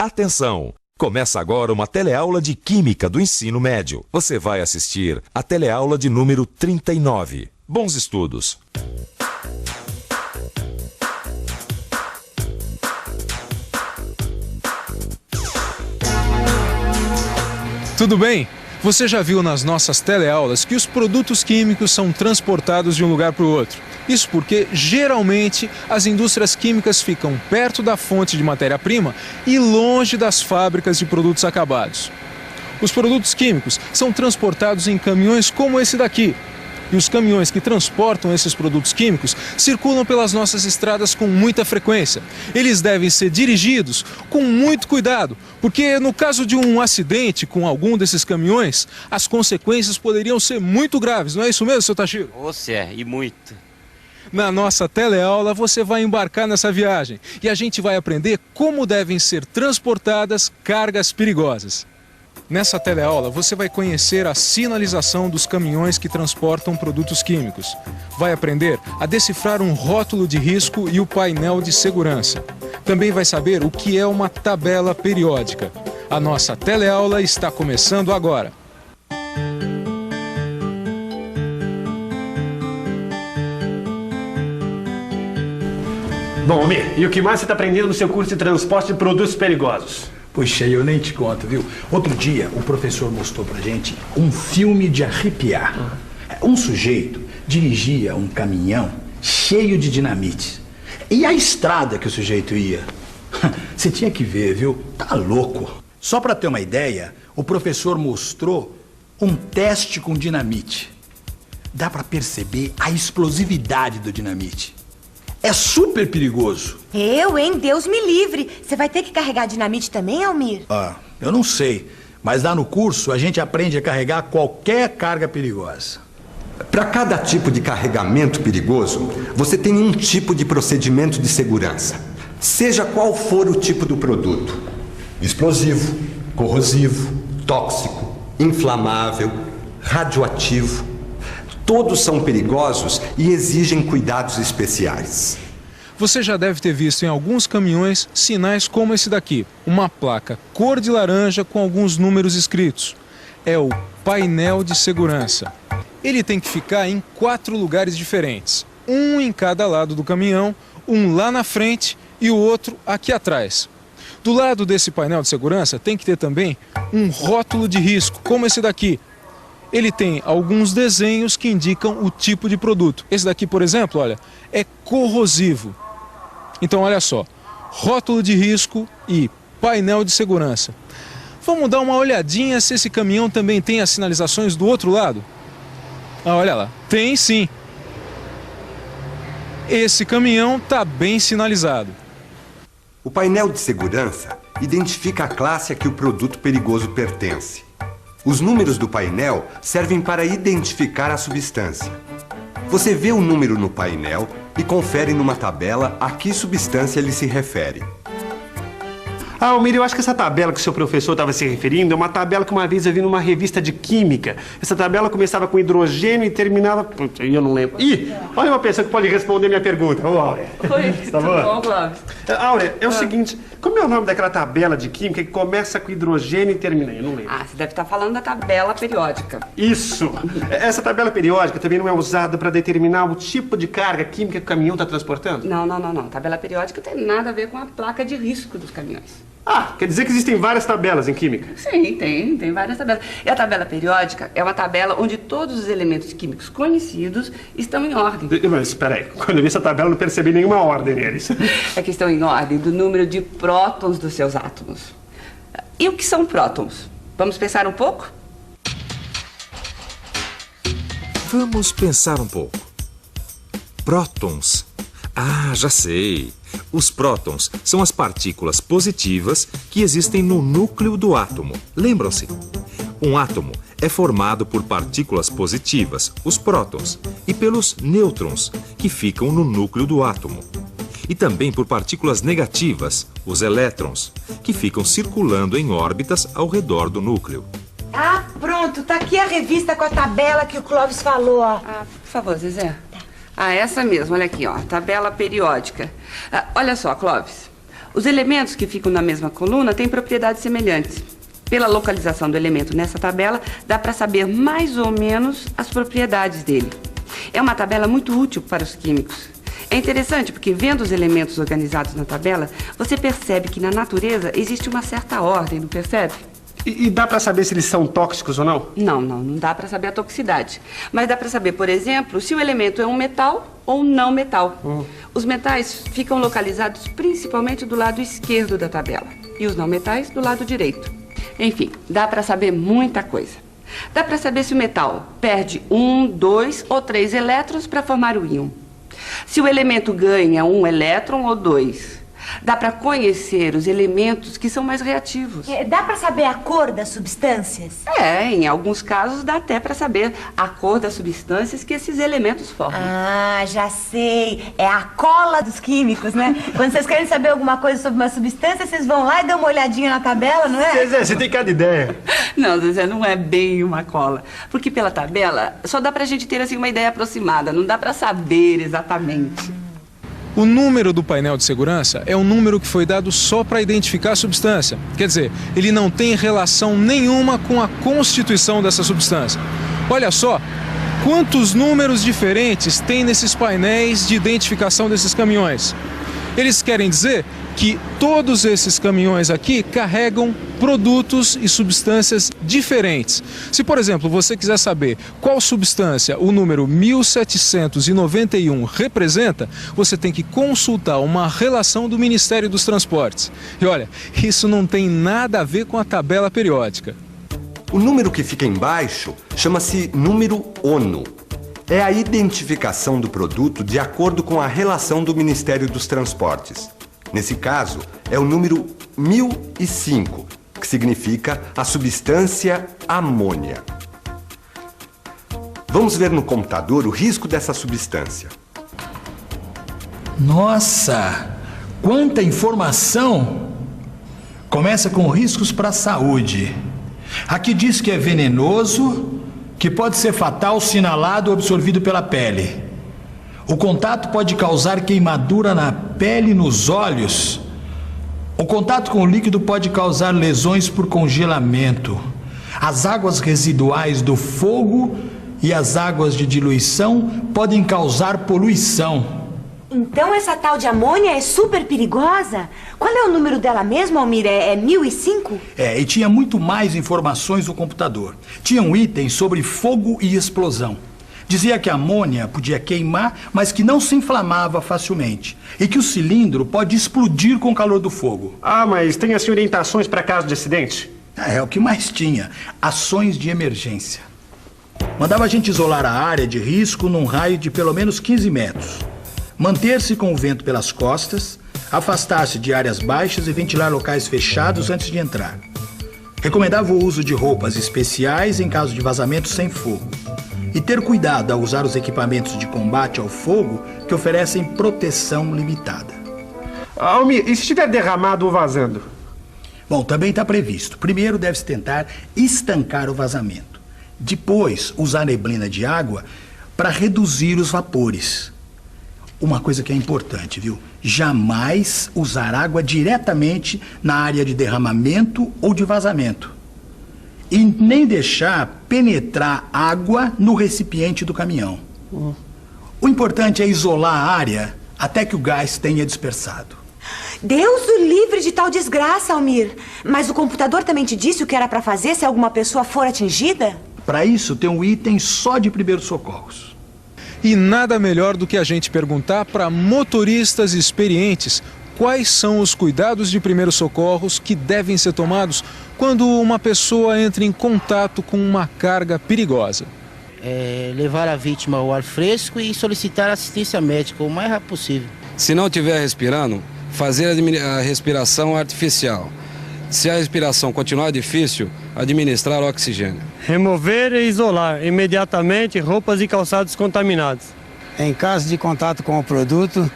Atenção! Começa agora uma teleaula de Química do Ensino Médio. Você vai assistir a teleaula de número 39. Bons estudos! Tudo bem? Você já viu nas nossas teleaulas que os produtos químicos são transportados de um lugar para o outro. Isso porque, geralmente, as indústrias químicas ficam perto da fonte de matéria-prima e longe das fábricas de produtos acabados. Os produtos químicos são transportados em caminhões como esse daqui. E os caminhões que transportam esses produtos químicos circulam pelas nossas estradas com muita frequência. Eles devem ser dirigidos com muito cuidado, porque no caso de um acidente com algum desses caminhões, as consequências poderiam ser muito graves. Não é isso mesmo, seu Tashiro? E muito. Na nossa teleaula você vai embarcar nessa viagem e a gente vai aprender como devem ser transportadas cargas perigosas. Nessa teleaula, você vai conhecer a sinalização dos caminhões que transportam produtos químicos. Vai aprender a decifrar um rótulo de risco e o painel de segurança. Também vai saber o que é uma tabela periódica. A nossa teleaula está começando agora. Bom, Almir, e o que mais você está aprendendo no seu curso de transporte de produtos perigosos? Puxa, eu nem te conto, viu? Outro dia, o professor mostrou pra gente um filme de arrepiar. Um sujeito dirigia um caminhão cheio de dinamite. E a estrada que o sujeito ia? Você tinha que ver, viu? Tá louco. Só pra ter uma ideia, o professor mostrou um teste com dinamite. Dá pra perceber a explosividade do dinamite. É super perigoso. Hein? Deus me livre. Você vai ter que carregar dinamite também, Almir? Eu não sei. Mas lá no curso a gente aprende a carregar qualquer carga perigosa. Para cada tipo de carregamento perigoso, você tem um tipo de procedimento de segurança. Seja qual for o tipo do produto. Explosivo, corrosivo, tóxico, inflamável, radioativo. Todos são perigosos e exigem cuidados especiais. Você já deve ter visto em alguns caminhões sinais como esse daqui. Uma placa cor de laranja com alguns números escritos. É o painel de segurança. Ele tem que ficar em 4 lugares diferentes. Um em cada lado do caminhão, um lá na frente e o outro aqui atrás. Do lado desse painel de segurança tem que ter também um rótulo de risco, como esse daqui. Ele tem alguns desenhos que indicam o tipo de produto. Esse daqui, por exemplo, olha, é corrosivo. Então, olha só, rótulo de risco e painel de segurança. Vamos dar uma olhadinha se esse caminhão também tem as sinalizações do outro lado? Olha lá, tem sim. Esse caminhão está bem sinalizado. O painel de segurança identifica a classe a que o produto perigoso pertence. Os números do painel servem para identificar a substância. Você vê o número no painel e confere numa tabela a que substância ele se refere. Almir, eu acho que essa tabela que o seu professor estava se referindo é uma tabela que uma vez eu vi numa revista de química. Essa tabela começava com hidrogênio e terminava... Putz, eu não lembro. Ih, olha uma pessoa que pode responder minha pergunta. Ô, Áurea. Oi, tudo bom, Clóvis? Áurea, é o seguinte, como é o nome daquela tabela de química que começa com hidrogênio e termina? Eu não lembro. Você deve estar falando da tabela periódica. Isso! Essa tabela periódica também não é usada para determinar o tipo de carga química que o caminhão está transportando? Não. Tabela periódica tem nada a ver com a placa de risco dos caminhões. Quer dizer que existem várias tabelas em química? Sim, tem várias tabelas. E a tabela periódica é uma tabela onde todos os elementos químicos conhecidos estão em ordem. Mas espera aí, quando eu vi essa tabela eu não percebi nenhuma ordem neles. É que estão em ordem do número de prótons dos seus átomos. E o que são prótons? Vamos pensar um pouco? Vamos pensar um pouco. Prótons. Já sei. Os prótons são as partículas positivas que existem no núcleo do átomo. Lembram-se? Um átomo é formado por partículas positivas, os prótons, e pelos nêutrons, que ficam no núcleo do átomo. E também por partículas negativas, os elétrons, que ficam circulando em órbitas ao redor do núcleo. Pronto, tá aqui a revista com a tabela que o Clóvis falou, ó. Por favor, Zezé. Essa mesmo, olha aqui, ó, tabela periódica. Olha só, Clóvis, Os elementos que ficam na mesma coluna têm propriedades semelhantes. Pela localização do elemento nessa tabela, dá para saber mais ou menos as propriedades dele. É uma tabela muito útil para os químicos. É interessante porque, vendo os elementos organizados na tabela, você percebe que na natureza existe uma certa ordem, não percebe? E dá para saber se eles são tóxicos ou não? Não dá para saber a toxicidade. Mas dá para saber, por exemplo, se o elemento é um metal ou não metal. Os metais ficam localizados principalmente do lado esquerdo da tabela e os não metais do lado direito. Enfim, dá para saber muita coisa. Dá para saber se o metal perde 1, 2 ou 3 elétrons para formar o íon. Se o elemento ganha 1 elétron ou 2. Dá para conhecer os elementos que são mais reativos. Dá para saber a cor das substâncias? Em alguns casos dá até para saber a cor das substâncias que esses elementos formam. Ah, já sei. É a cola dos químicos, né? Quando vocês querem saber alguma coisa sobre uma substância, vocês vão lá e dão uma olhadinha na tabela, não é? Zezé, você tem cada ideia. Não, Zezé, não é bem uma cola. Porque pela tabela só dá pra gente ter assim uma ideia aproximada, não dá pra saber exatamente. O número do painel de segurança é um número que foi dado só para identificar a substância. Quer dizer, ele não tem relação nenhuma com a constituição dessa substância. Olha só quantos números diferentes tem nesses painéis de identificação desses caminhões. Eles querem dizer que todos esses caminhões aqui carregam produtos e substâncias diferentes. Se, por exemplo, você quiser saber qual substância o número 1791 representa, você tem que consultar uma relação do Ministério dos Transportes. E olha, isso não tem nada a ver com a tabela periódica. O número que fica embaixo chama-se número ONU. É a identificação do produto de acordo com a relação do Ministério dos Transportes. Nesse caso, é o número 1005, que significa a substância amônia. Vamos ver no computador o risco dessa substância. Nossa, quanta informação! Começa com riscos para a saúde. Aqui diz que é venenoso, que pode ser fatal se inalado ou absorvido pela pele. O contato pode causar queimadura na pele e nos olhos. O contato com o líquido pode causar lesões por congelamento. As águas residuais do fogo e as águas de diluição podem causar poluição. Então essa tal de amônia é super perigosa? Qual é o número dela mesmo, Almir? É 1005? E tinha muito mais informações no computador. Tinha um item sobre fogo e explosão. Dizia que a amônia podia queimar, mas que não se inflamava facilmente. E que o cilindro pode explodir com o calor do fogo. Ah, mas tem assim orientações para caso de acidente? É o que mais tinha. Ações de emergência. Mandava a gente isolar a área de risco num raio de pelo menos 15 metros. Manter-se com o vento pelas costas, afastar-se de áreas baixas e ventilar locais fechados antes de entrar. Recomendava o uso de roupas especiais em caso de vazamento sem fogo. E ter cuidado ao usar os equipamentos de combate ao fogo que oferecem proteção limitada. Almir, e se estiver derramado ou vazando? Bom, também está previsto. Primeiro deve-se tentar estancar o vazamento. Depois, usar neblina de água para reduzir os vapores. Uma coisa que é importante, viu? Jamais usar água diretamente na área de derramamento ou de vazamento. E nem deixar penetrar água no recipiente do caminhão. O importante é isolar a área até que o gás tenha dispersado. Deus o livre de tal desgraça, Almir. Mas o computador também te disse o que era para fazer se alguma pessoa for atingida? Para isso, tem um item só de primeiros socorros. E nada melhor do que a gente perguntar para motoristas experientes quais são os cuidados de primeiros socorros que devem ser tomados quando uma pessoa entra em contato com uma carga perigosa. Levar a vítima ao ar fresco e solicitar assistência médica o mais rápido possível. Se não estiver respirando, fazer a respiração artificial. Se a respiração continuar difícil, administrar oxigênio. Remover e isolar imediatamente roupas e calçados contaminados. Em caso de contato com o produto,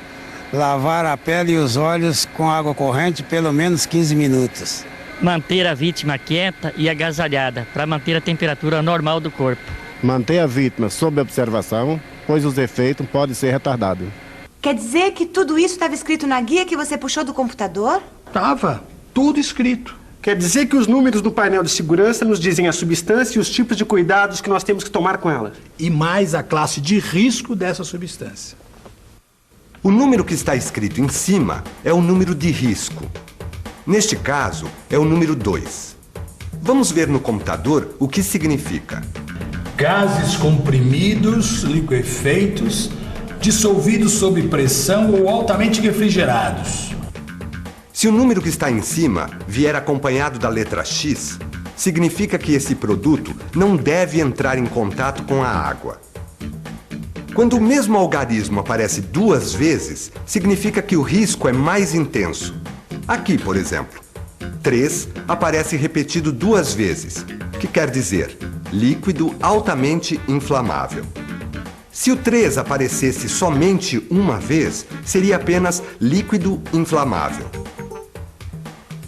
lavar a pele e os olhos com água corrente pelo menos 15 minutos. Manter a vítima quieta e agasalhada para manter a temperatura normal do corpo. Manter a vítima sob observação, pois os efeitos podem ser retardados. Quer dizer que tudo isso estava escrito na guia que você puxou do computador? Tava, tudo escrito. Quer dizer que os números do painel de segurança nos dizem a substância e os tipos de cuidados que nós temos que tomar com ela. E mais a classe de risco dessa substância. O número que está escrito em cima é o número de risco. Neste caso, é o número 2. Vamos ver no computador o que significa. Gases comprimidos, liquefeitos, dissolvidos sob pressão ou altamente refrigerados. Se o número que está em cima vier acompanhado da letra X, significa que esse produto não deve entrar em contato com a água. Quando o mesmo algarismo aparece 2 vezes, significa que o risco é mais intenso. Aqui, por exemplo, 3 aparece repetido 2 vezes, que quer dizer líquido altamente inflamável. Se o 3 aparecesse somente uma vez, seria apenas líquido inflamável.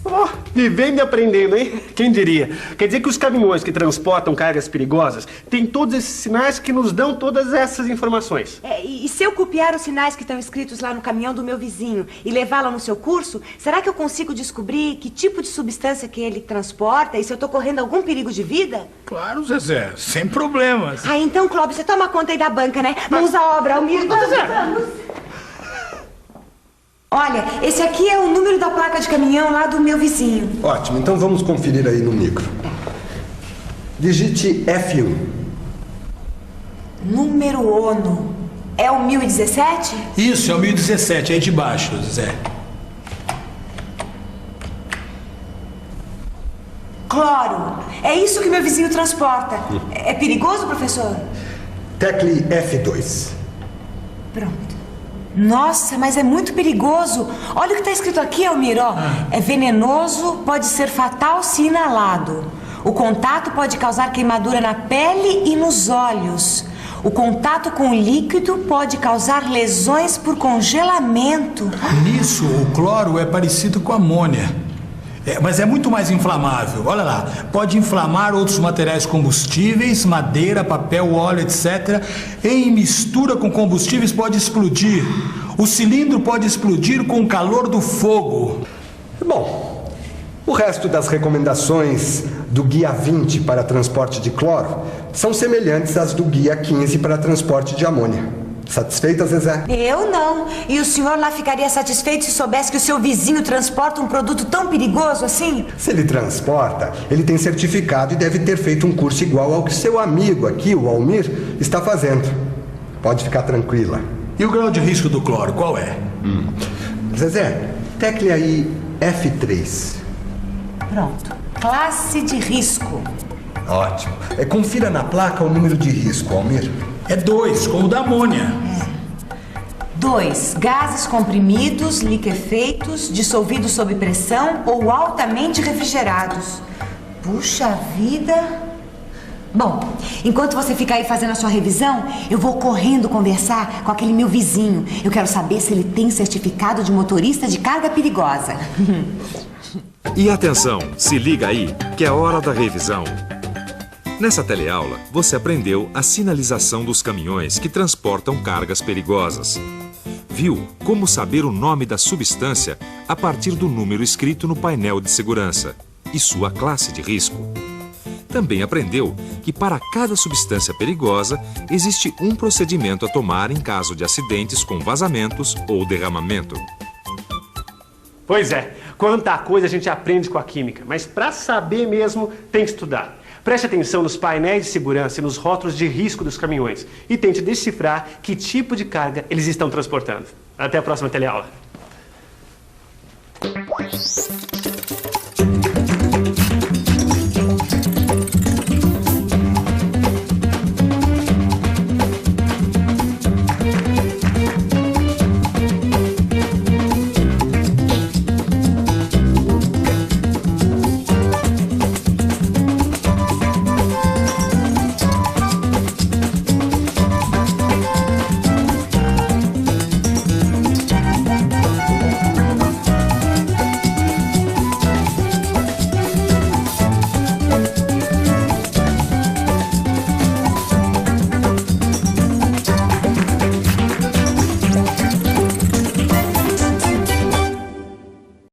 Oh, vivendo e aprendendo, hein? Quem diria? Quer dizer que os caminhões que transportam cargas perigosas têm todos esses sinais que nos dão todas essas informações. E se eu copiar os sinais que estão escritos lá no caminhão do meu vizinho e levá-lo no seu curso, será que eu consigo descobrir que tipo de substância que ele transporta e se eu estou correndo algum perigo de vida? Claro, Zezé, sem problemas. Ah, então, Clóvis, você toma conta aí da banca, né? Vamos à obra, Almir. Vamos. Olha, esse aqui é o número da placa de caminhão lá do meu vizinho. Ótimo, então vamos conferir aí no micro. Digite F1. Número ONU. É o 1017? Isso, é o 1017, aí de baixo, Zé. Cloro. É isso que meu vizinho transporta. É perigoso, professor? Tecle F2. Pronto. Nossa, mas é muito perigoso. Olha o que está escrito aqui, Almir, ó. É venenoso, pode ser fatal se inalado. O contato pode causar queimadura na pele e nos olhos. O contato com o líquido pode causar lesões por congelamento. Nisso, o cloro é parecido com a amônia. Mas é muito mais inflamável. Olha lá, pode inflamar outros materiais combustíveis, madeira, papel, óleo, etc. Em mistura com combustíveis pode explodir. O cilindro pode explodir com o calor do fogo. Bom, o resto das recomendações do Guia 20 para transporte de cloro são semelhantes às do Guia 15 para transporte de amônia. Satisfeita, Zezé? Eu não. E o senhor lá ficaria satisfeito se soubesse que o seu vizinho transporta um produto tão perigoso assim? Se ele transporta, ele tem certificado e deve ter feito um curso igual ao que seu amigo aqui, o Almir, está fazendo. Pode ficar tranquila. E o grau de risco do cloro, qual é? Zezé, tecle aí F3. Pronto. Classe de risco. Ótimo. Confira na placa o número de risco, Almir. É 2, como o da amônia. 2. Gases comprimidos, liquefeitos, dissolvidos sob pressão ou altamente refrigerados. Puxa vida! Bom, enquanto você fica aí fazendo a sua revisão, eu vou correndo conversar com aquele meu vizinho. Eu quero saber se ele tem certificado de motorista de carga perigosa. E atenção, se liga aí, que é hora da revisão. Nessa teleaula, você aprendeu a sinalização dos caminhões que transportam cargas perigosas. Viu como saber o nome da substância a partir do número escrito no painel de segurança e sua classe de risco. Também aprendeu que para cada substância perigosa existe um procedimento a tomar em caso de acidentes com vazamentos ou derramamento. Pois é, quanta coisa a gente aprende com a química, mas para saber mesmo tem que estudar. Preste atenção nos painéis de segurança e nos rótulos de risco dos caminhões e tente decifrar que tipo de carga eles estão transportando. Até a próxima teleaula.